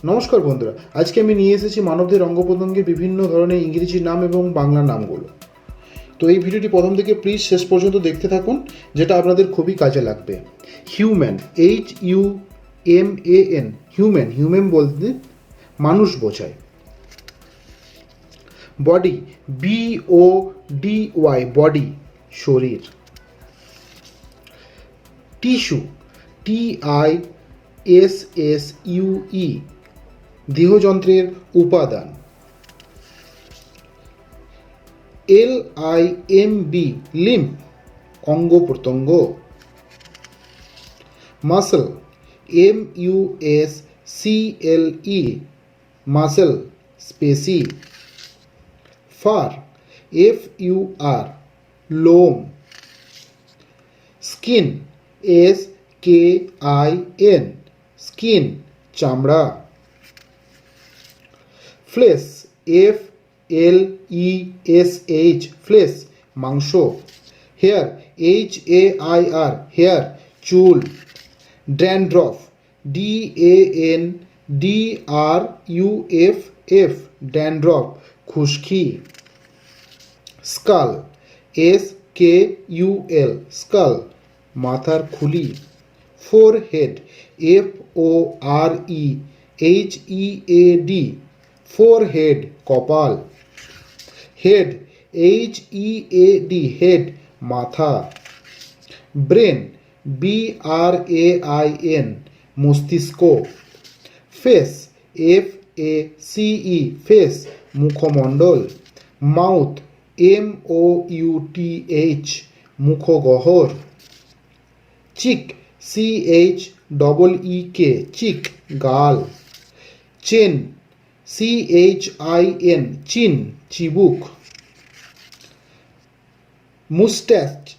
নমস্কার বন্ধুরা, আজকে আমি নিয়ে এসেছি মানবদের অঙ্গ প্রত্যঙ্গের বিভিন্ন ধরনের ইংরেজি নাম এবং বাংলা নামগুলো। তো এই ভিডিওটি প্রথম থেকে প্লিজ শেষ পর্যন্ত দেখতে থাকুন, যেটা আপনাদের খুবই কাজে লাগবে। হিউম্যান, HUMAN, হিউম্যান বলতে মানুষ বোঝায়। বডি, BODY, বডি শরীর। টিস্যু, TISSUE, দেহযন্ত্রের উপাদান। LIMB, লিম্ব অঙ্গ প্রত্যঙ্গ। মাসল, MUSCLE, মাসল পেশি। ফার, FUR, লোম। স্কিন, SKIN, স্কিন চামড়া। ফ্লেশ, FLESH, ফ্লেশ মাংস। হেয়ার, HAIR, হেয়ার চুল। ড্যান্ড্রফ, DANDRUFF, ড্যান্ড্রফ খুশকি। স্কাল, SKUL, স্কাল মাথার খুলি। ফোরহেড, FOREHEAD, ফোরহেড কপাল। হেড, HEAD, হেড মাথা। ব্রেন, BRAIN, মস্তিষ্ক। ফেস, FACE, ফেস মুখমণ্ডল। Mouth, MOUTH, মুখগহ্বর। চিক, CHEEK, চিক গাল। চেন, CHIN, চিন চিবুক। মুস্ট্যাচ,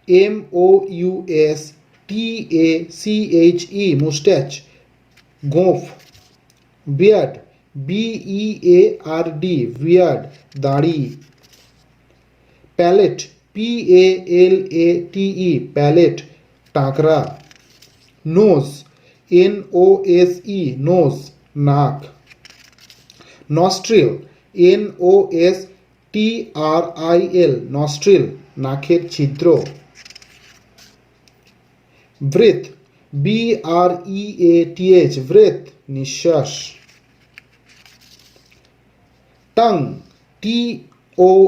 MOUSTACHE, মুস্ট্যাচ গোঁফ। বিয়ার্ড, BEARD, বিয়ার্ড দাড়ি। Palette, PALATE, palette টাকরা। Nose, NOSE, nose নাক। নস্ট্রিল, NOSTRIL, নস্ট্রিল নাকের ছিদ্র। ব্রেথ, BREATH, ব্রেথ নিঃশ্বাস। টাং, TONGUE,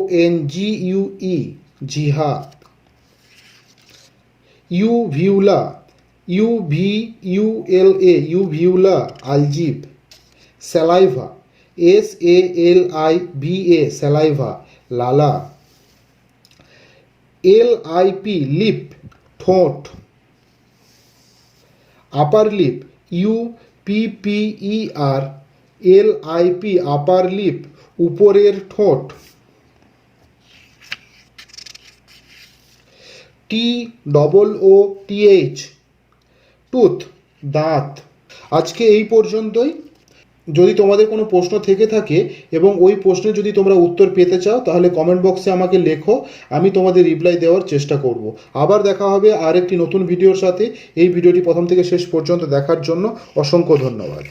জিহ্বা। ইউভিউলা, UVULA, ইউভিউলা আলজিভ। স্যালাইভা, SALIVA, স্যালাইভা লালা। LIP, লিপ ঠোঁট। আপার লিপ, UPPER, LIP, আপার লিপ উপরের ঠোঁট। TOOTH, টুথ দাঁত। আজকে এই পর্যন্তই। যদি তোমাদের কোনো প্রশ্ন থেকে থাকে এবং ওই প্রশ্নের যদি তোমরা উত্তর পেতে চাও, তাহলে কমেন্ট বক্সে আমাকে লেখো, আমি তোমাদের রিপ্লাই দেওয়ার চেষ্টা করব। আবার দেখা হবে আর একটি নতুন ভিডিওর সাথে। এই ভিডিওটি প্রথম থেকে শেষ পর্যন্ত দেখার জন্য অসংখ্য ধন্যবাদ।